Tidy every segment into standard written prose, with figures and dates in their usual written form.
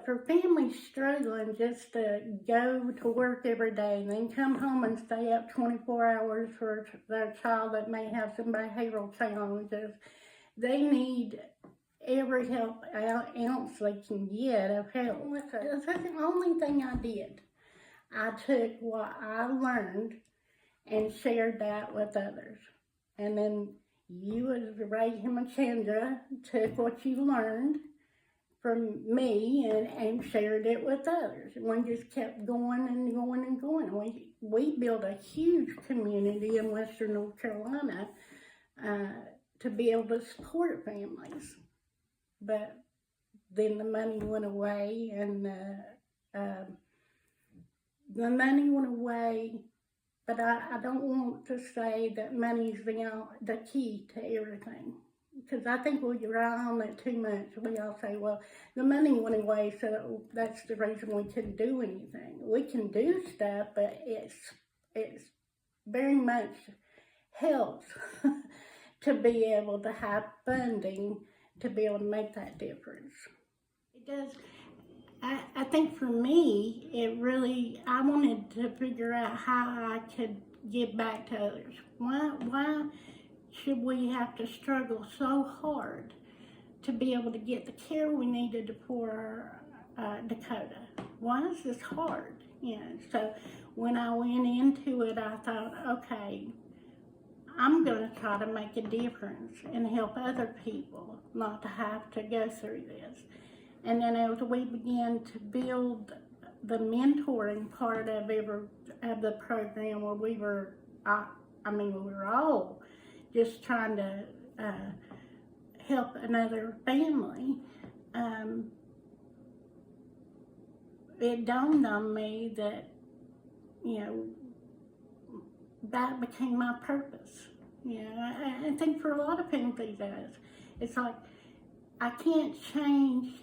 But for families struggling just to go to work every day and then come home and stay up 24 hours for their child that may have some behavioral challenges, they need every help ounce they can get of help. That's the only thing I did. I took what I learned and shared that with others. And then you, as Ray Himachandra, took what you learned from me and shared it with others. And we just kept going and going and going. We built a huge community in Western North Carolina to be able to support families. But then the money went away, and the money went away. But I don't want to say that money's the key to everything, because I think we rely on it too much. We all say, well, the money went away, so that's the reason we couldn't do anything. We can do stuff, but it's very much helps to be able to have funding to be able to make that difference. It does. I think for me, I wanted to figure out how I could give back to others. Why should we have to struggle so hard to be able to get the care we needed for Dakota? Why is this hard? So when I went into it, I thought, okay, I'm going to try to make a difference and help other people not to have to go through this. And then as we began to build the mentoring part of the program, where we were all just trying to help another family, it dawned on me that, that became my purpose. I think for a lot of people these days, it's like, I can't change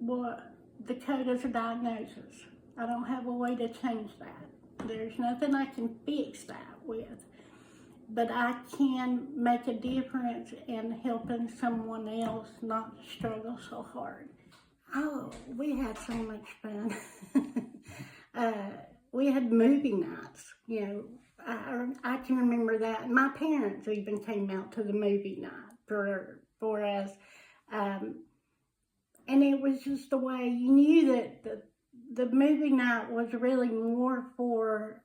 what Dakota's diagnosis. I don't have a way to change that. There's nothing I can fix that with. But I can make a difference in helping someone else not struggle so hard. Oh, we had so much fun. We had movie nights, I can remember that. My parents even came out to the movie night for us. And it was just the way you knew that the movie night was really more for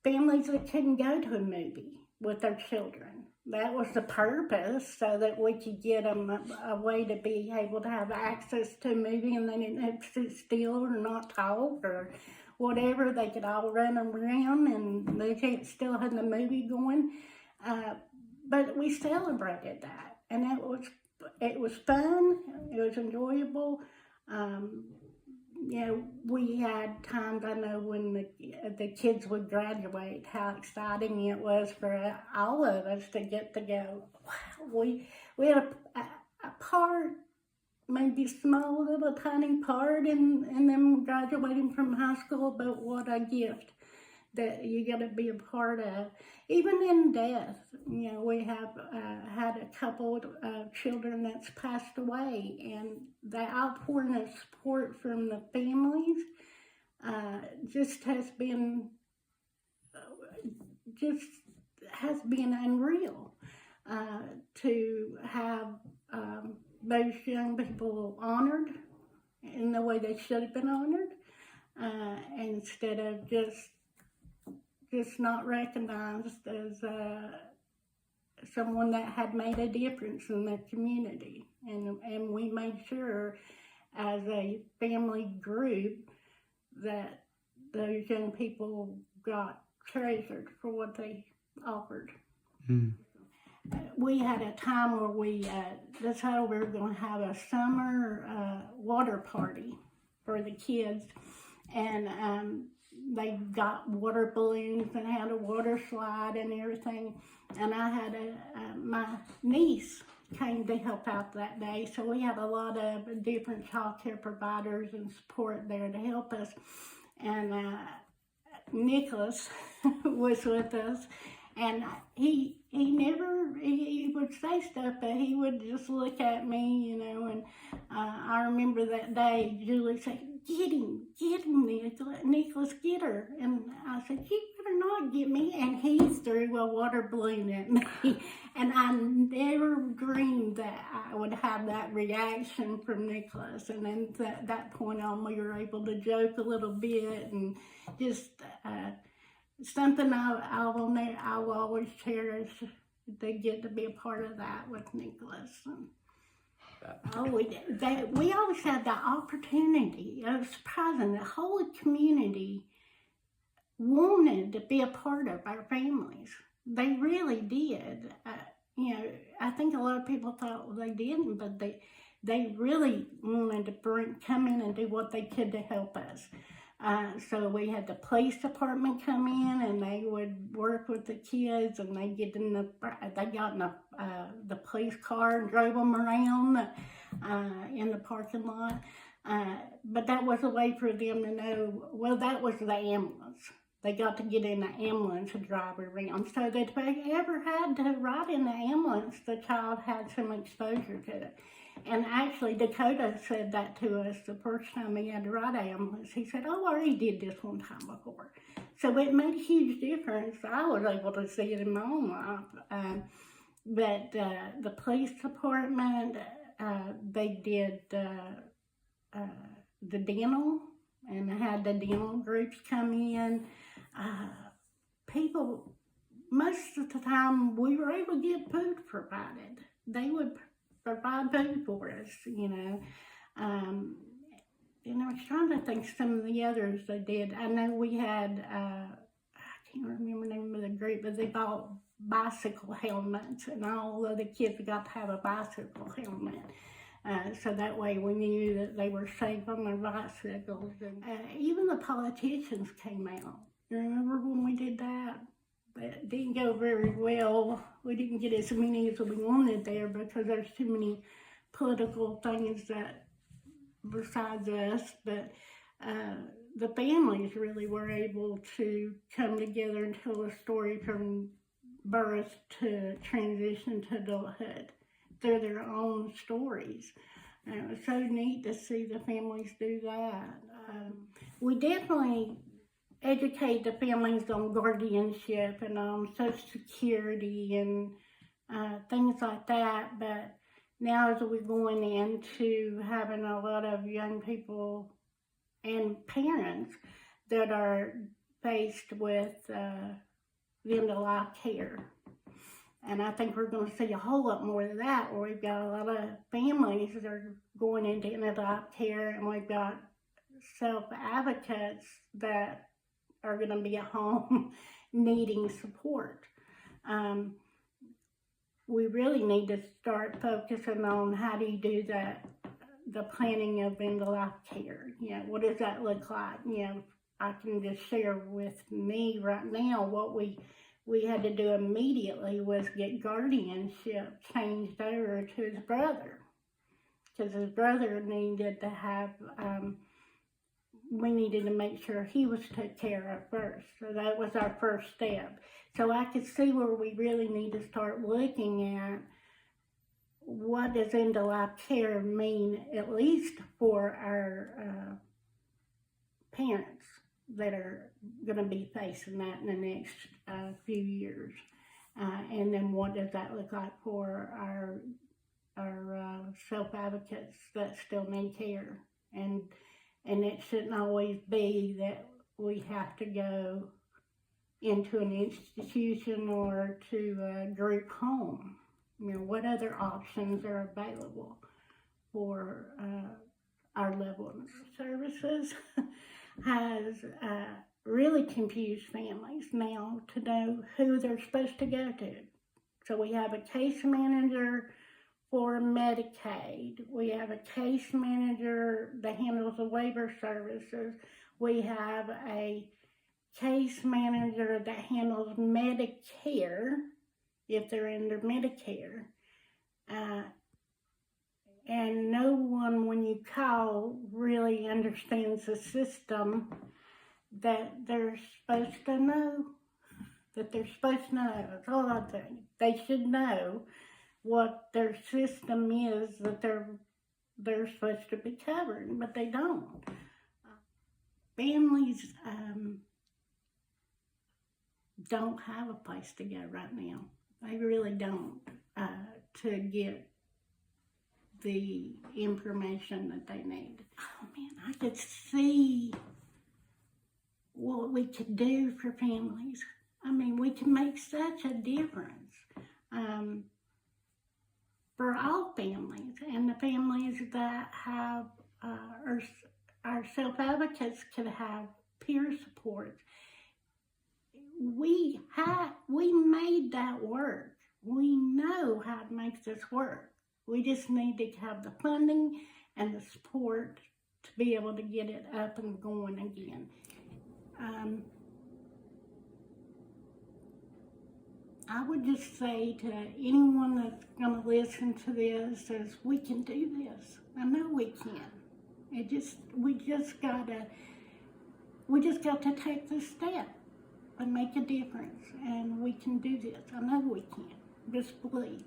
families that couldn't go to a movie with their children. That was the purpose, so that we could get them a way to be able to have access to a movie, and they didn't have to sit still or not talk or whatever. They could all run around and they still had the movie going. But we celebrated that, and it was fun, it was enjoyable. We had times, I know, when the kids would graduate, how exciting it was for all of us to get to go. Wow, we had a part, maybe small little tiny part in them graduating from high school, but what a gift that you got to be a part of. Even in death, we have had a couple of children that's passed away, and the outpouring of support from the families just has been unreal. To have those young people honored in the way they should have been honored, instead of just not recognized as someone that had made a difference in the community. And we made sure as a family group that those young people got treasured for what they offered. Mm. We had a time where we decided we were going to have a summer water party for the kids, and they got water balloons and had a water slide and everything. And I had my niece came to help out that day, so we had a lot of different child care providers and support there to help us. And Nicholas was with us, And he would say stuff, but he would just look at me, you know, and I remember that day Julie said, get him, Nicholas, get her. And I said, you better not get me. And he threw a water balloon at me. And I never dreamed that I would have that reaction from Nicholas. And then at that point on, we were able to joke a little bit and just something I will always cherish, to get to be a part of that with Nicholas. And, we always had the opportunity. It was surprising. The whole community wanted to be a part of our families. They really did. You know, I think a lot of people thought they didn't, but they really wanted to come in and do what they could to help us. So we had the police department come in, and they would work with the kids, and they got in the police car and drove them around in the parking lot. But that was a way for them to know, well, that was the ambulance. They got to get in the ambulance and drive around. So that if they ever had to ride in the ambulance, the child had some exposure to it. And actually, Dakota said that to us the first time he had to ride ambulance. He said, oh, I already did this one time before. So it made a huge difference. I was able to see it in my own life. But the police department, they did the dental, and had the dental groups come in. People, most of the time, we were able to get food provided. They would provide food for us, you know. And I was trying to think some of the others they did. I know we had, I can't remember the name of the group, but they bought bicycle helmets, and all of the kids got to have a bicycle helmet. So that way we knew that they were safe on their bicycles. And even the politicians came out. You remember when we did that? But it didn't go very well. We didn't get as many as we wanted there because there's too many political things that besides us. But the families really were able to come together and tell a story from birth to transition to adulthood through their own stories. And it was so neat to see the families do that. We definitely educate the families on guardianship and on Social Security and things like that. But now as we're going into having a lot of young people and parents that are faced with end-of-life care. And I think we're going to see a whole lot more of that, where we've got a lot of families that are going into end-of-life care, and we've got self-advocates that are going to be at home needing support. We really need to start focusing on how do you do that, the planning of end-of-life care. You know, what does that look like? You know, I can just share with me right now what we had to do immediately was get guardianship changed over to his brother, because his brother needed to have, we needed to make sure he was took care of first. So that was our first step. So I could see where we really need to start looking at what does end-of-life care mean, at least for our parents that are going to be facing that in the next few years. And then what does that look like for our self-advocates that still need care? And it shouldn't always be that we have to go into an institution or to a group home. You know, what other options are available for our level of services has really confused families now to know who they're supposed to go to. So we have a case manager for Medicaid. We have a case manager that handles the waiver services. We have a case manager that handles Medicare, if they're under Medicare. And no one, when you call, really understands the system that they're supposed to know. that they're supposed to know. That's all I think. They should know what their system is that they're supposed to be covering, but they don't. Families don't have a place to go right now. They really don't, to get the information that they need. Oh man, I could see what we could do for families. I mean, we can make such a difference for all families, and the families that have our self-advocates could have peer support. We made that work. We know how to make this work. We just need to have the funding and the support to be able to get it up and going again. I would just say to anyone that's going to listen to this is, we can do this. I know we can. We just got to take the step and make a difference, and we can do this. I know we can. Just believe.